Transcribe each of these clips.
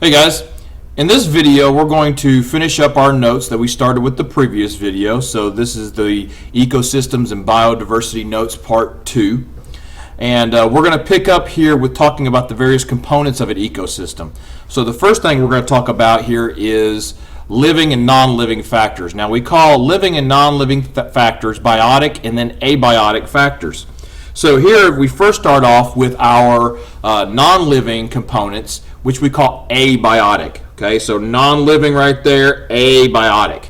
Hey guys, in this video we're going to finish up our notes that we started with the previous video. So this is the Ecosystems and Biodiversity Notes Part 2. And we're going to pick up here with talking about the various components of an ecosystem. So the first thing we're going to talk about here is living and non-living factors. Now we call living and non-living factors biotic and then abiotic factors. So here we first start off with our non-living components, which we call abiotic. Okay, so non-living right there, abiotic.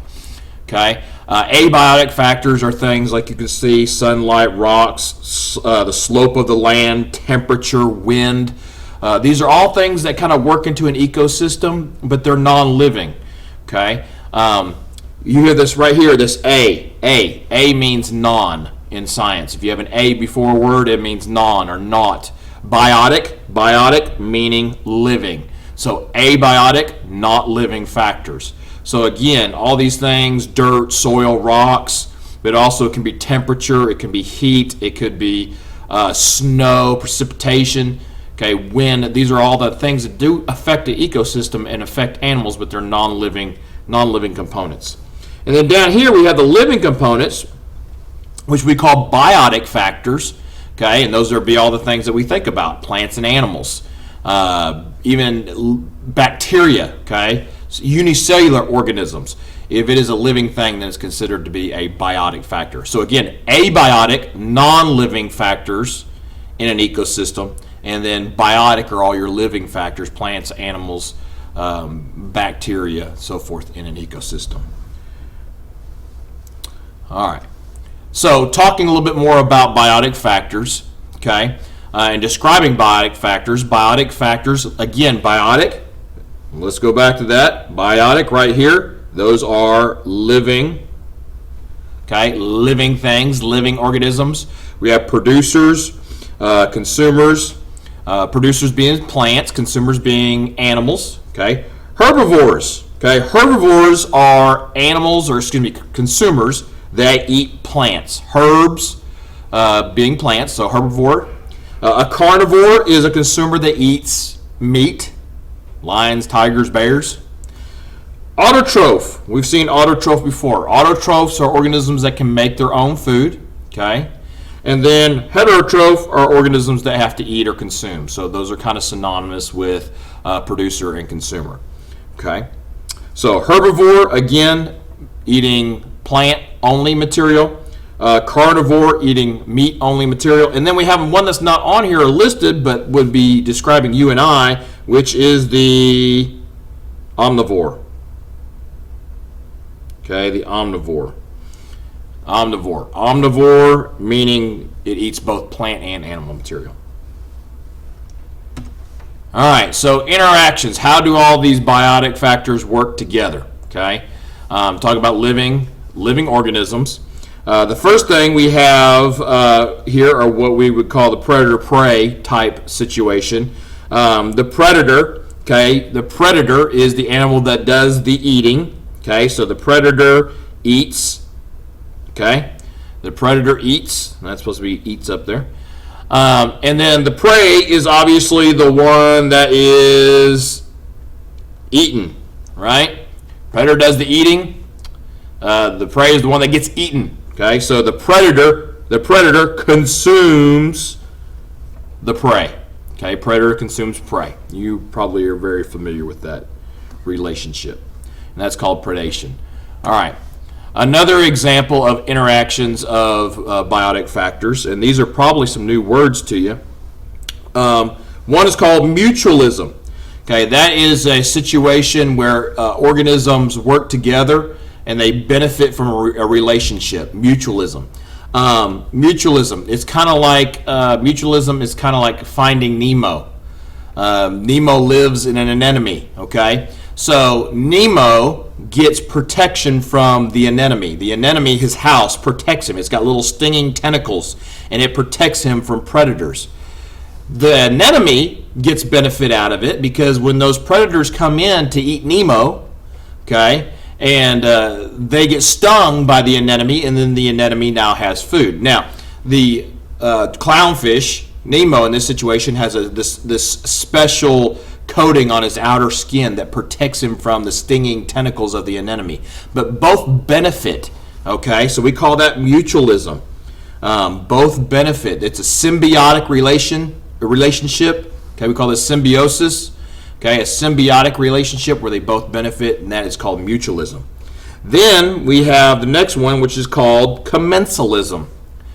Okay, abiotic factors are things like you can see: sunlight, rocks, the slope of the land, temperature, wind. These are all things that kind of work into an ecosystem, but they're non-living. Okay, you hear this right here. This A means non in science. If you have an A before a word, it means non or not. Biotic meaning living. So abiotic, not living factors. So again, all these things: dirt, soil, rocks, but also it can be temperature, it can be heat, it could be snow, precipitation, okay, wind. These are all the things that do affect the ecosystem and affect animals, but they're non-living components. And then down here we have the living components, which we call biotic factors. Okay, and those would be all the things that we think about: plants and animals, even bacteria. Okay, so unicellular organisms. If it is a living thing, then it's considered to be a biotic factor. So again, abiotic, non-living factors in an ecosystem, and then biotic are all your living factors: plants, animals, bacteria, so forth in an ecosystem. All right. So talking a little bit more about biotic factors, okay, and describing biotic factors, again, biotic, let's go back to that, biotic right here, those are living, okay, living things, living organisms. We have producers, consumers, producers being plants, consumers being animals, okay. Herbivores, okay, herbivores are animals, or excuse me, consumers that eat plants. Herbs being plants, so herbivore. A carnivore is a consumer that eats meat: lions, tigers, bears. Autotroph, we've seen autotroph before. Autotrophs are organisms that can make their own food, okay? And then heterotroph are organisms that have to eat or consume. So those are kind of synonymous with producer and consumer, okay? So herbivore, again, eating plant only material, carnivore eating meat only material, and then we have one that's not on here or listed but would be describing you and I, which is the omnivore. Okay, the omnivore. Omnivore meaning it eats both plant and animal material. All right, so interactions. How do all these biotic factors work together? Okay, talk about living organisms. The first thing we have here are what we would call the predator-prey type situation. The predator, okay, the predator is the animal that does the eating. Okay, so the predator eats. Okay, the predator eats. That's supposed to be eats up there. And then the prey is obviously the one that is eaten, right? Predator does the eating. The prey is the one that gets eaten. Okay, so the predator consumes the prey. Okay, predator consumes prey. You probably are very familiar with that relationship, and that's called predation. All right, another example of interactions of biotic factors, and these are probably some new words to you. One is called mutualism. Okay, that is a situation where organisms work together and they benefit from a relationship. Mutualism. Mutualism is kind of like Finding Nemo. Nemo lives in an anemone. Okay, so Nemo gets protection from the anemone. The anemone, his house, protects him. It's got little stinging tentacles, and it protects him from predators. The anemone gets benefit out of it because when those predators come in to eat Nemo, okay, and they get stung by the anemone, and then the anemone now has food. Now, the clownfish, Nemo, in this situation, has this special coating on his outer skin that protects him from the stinging tentacles of the anemone. But both benefit, okay? So we call that mutualism. Both benefit. It's a symbiotic relationship. Okay, we call this symbiosis. Okay, a symbiotic relationship where they both benefit, and that is called mutualism. Then we have the next one, which is called commensalism.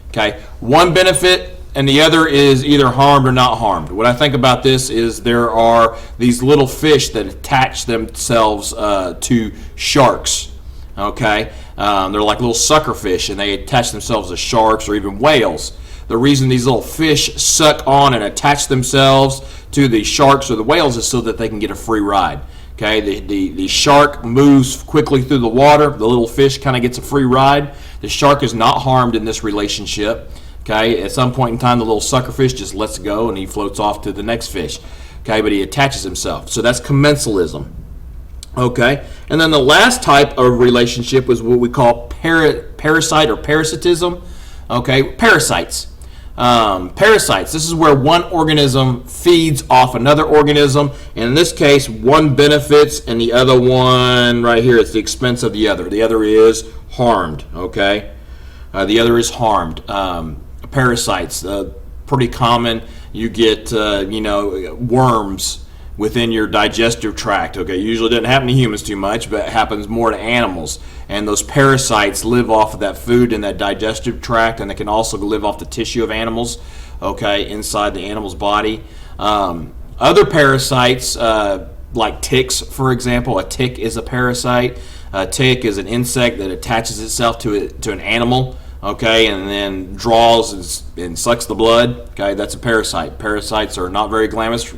Okay, one benefit and the other is either harmed or not harmed. What I think about this is there are these little fish that attach themselves to sharks. Okay, they're like little sucker fish, and they attach themselves to sharks or even whales. The reason these little fish suck on and attach themselves to the sharks or the whales is so that they can get a free ride. Okay, the shark moves quickly through the water. The little fish kind of gets a free ride. The shark is not harmed in this relationship. Okay, at some point in time, the little sucker fish just lets go and he floats off to the next fish. Okay, but he attaches himself. So that's commensalism. Okay, and then the last type of relationship is what we call parasite or parasitism. Okay, parasites. Parasites. This is where one organism feeds off another organism, and in this case, one benefits and the other one right here is the expense of the other. The other is harmed. Okay, the other is harmed. Parasites, pretty common. You get worms within your digestive tract. Okay, usually doesn't happen to humans too much, but it happens more to animals. And those parasites live off of that food in that digestive tract, and they can also live off the tissue of animals. Okay, inside the animal's body. Other parasites, like ticks, for example, a tick is a parasite. A tick is an insect that attaches itself to an animal. Okay, and then draws and sucks the blood. Okay, that's a parasite. Parasites are not very glamorous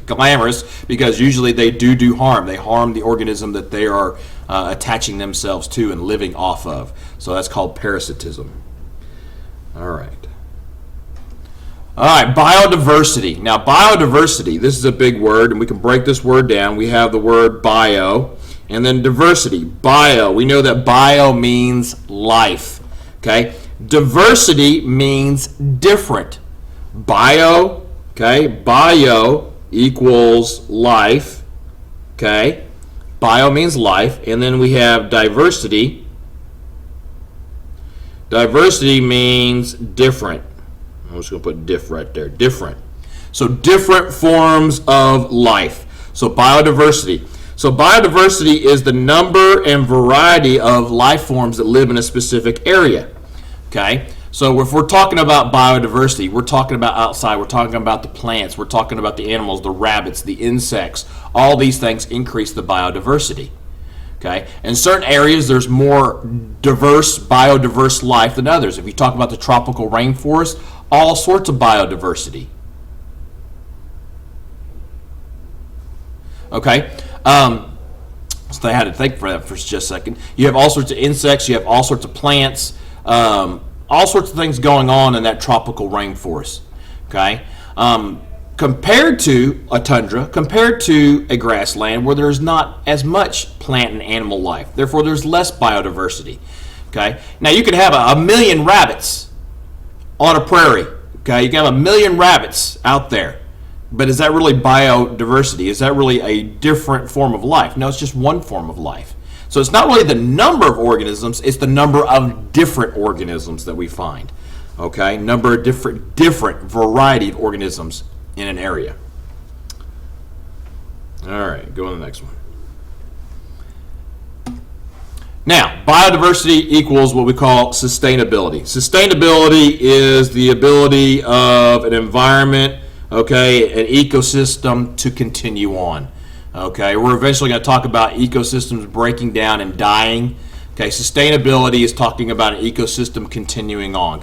because usually they do harm. They harm the organism that they are attaching themselves to and living off of. So that's called parasitism. All right. All right, biodiversity. Now, biodiversity, this is a big word, and we can break this word down. We have the word bio, and then diversity. Bio, we know that bio means life. Okay. Diversity means different. Bio, okay, bio equals life, okay, bio means life, and then we have diversity. Diversity means different. I'm just going to put diff right there, different. So different forms of life. So biodiversity. So biodiversity is the number and variety of life forms that live in a specific area. Okay, so if we're talking about biodiversity, we're talking about outside, we're talking about the plants, we're talking about the animals, the rabbits, the insects. All these things increase the biodiversity. Okay, in certain areas there's more biodiverse life than others. If you talk about the tropical rainforest, all sorts of biodiversity. Okay, so I had to think for that for just a second. You have all sorts of insects, you have all sorts of plants. All sorts of things going on in that tropical rainforest. Okay, compared to a tundra, compared to a grassland where there's not as much plant and animal life, therefore there's less biodiversity. Okay, now you could have a million rabbits on a prairie. Okay, you can have a million rabbits out there, but is that really biodiversity? Is that really a different form of life? No, it's just one form of life. So it's not really the number of organisms, it's the number of different organisms that we find. Okay, number of different variety of organisms in an area. All right, go on to the next one. Now, biodiversity equals what we call sustainability. Sustainability is the ability of an environment, okay, an ecosystem to continue on. Okay, we're eventually going to talk about ecosystems breaking down and dying. Okay, sustainability is talking about an ecosystem continuing on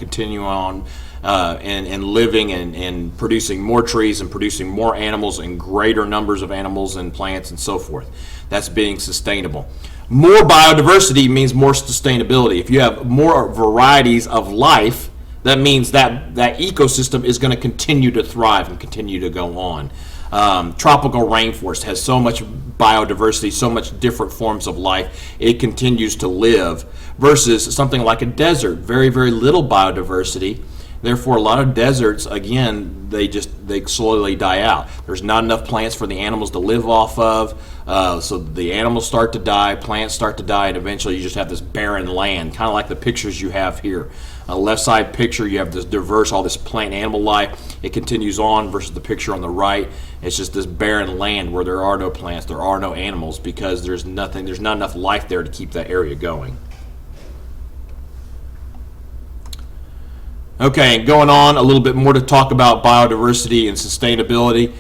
and living and producing more trees and producing more animals and greater numbers of animals and plants and so forth. That's being sustainable. More biodiversity means more sustainability. If you have more varieties of life, that means that ecosystem is going to continue to thrive and continue to go on. Tropical rainforest has so much biodiversity, so much different forms of life, it continues to live, versus something like a desert, very, very little biodiversity, Therefore, a lot of deserts, again, they slowly die out. There's not enough plants for the animals to live off of, so the animals start to die, plants start to die, and eventually you just have this barren land, kind of like the pictures you have here. On the left side picture, you have this diverse, all this plant and animal life. It continues on versus the picture on the right. It's just this barren land where there are no plants, there are no animals, because there's not enough life there to keep that area going. Okay, and going on a little bit more to talk about biodiversity and sustainability.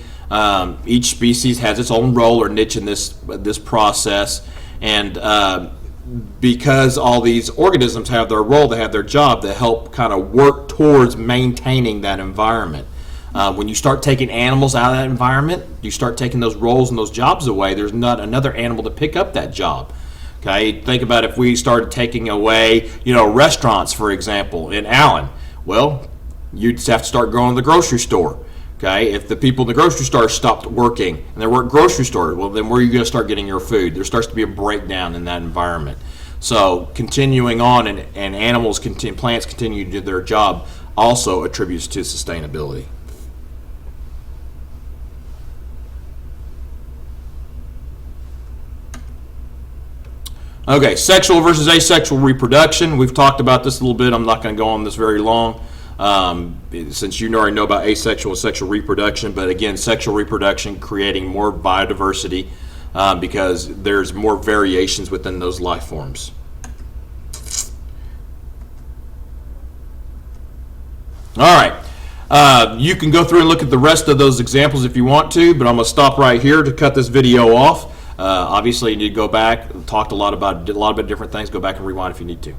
Each species has its own role or niche in this process, and because all these organisms have their role, they have their job to help kind of work towards maintaining that environment. When you start taking animals out of that environment, you start taking those roles and those jobs away, there's not another animal to pick up that job. Okay, think about if we started taking away, restaurants, for example, in Allen. Well, you'd have to start going to the grocery store. Okay, if the people in the grocery store stopped working and there weren't grocery stores, well, then where are you going to start getting your food? There starts to be a breakdown in that environment. So continuing on and plants continue to do their job also attributes to sustainability. Okay, sexual versus asexual reproduction. We've talked about this a little bit. I'm not going to go on this very long since you already know about asexual and sexual reproduction. But again, sexual reproduction creating more biodiversity because there's more variations within those life forms. All right. You can go through and look at the rest of those examples if you want to, but I'm going to stop right here to cut this video off. Obviously, you need to go back. Talked a lot about different things. Go back and rewind if you need to.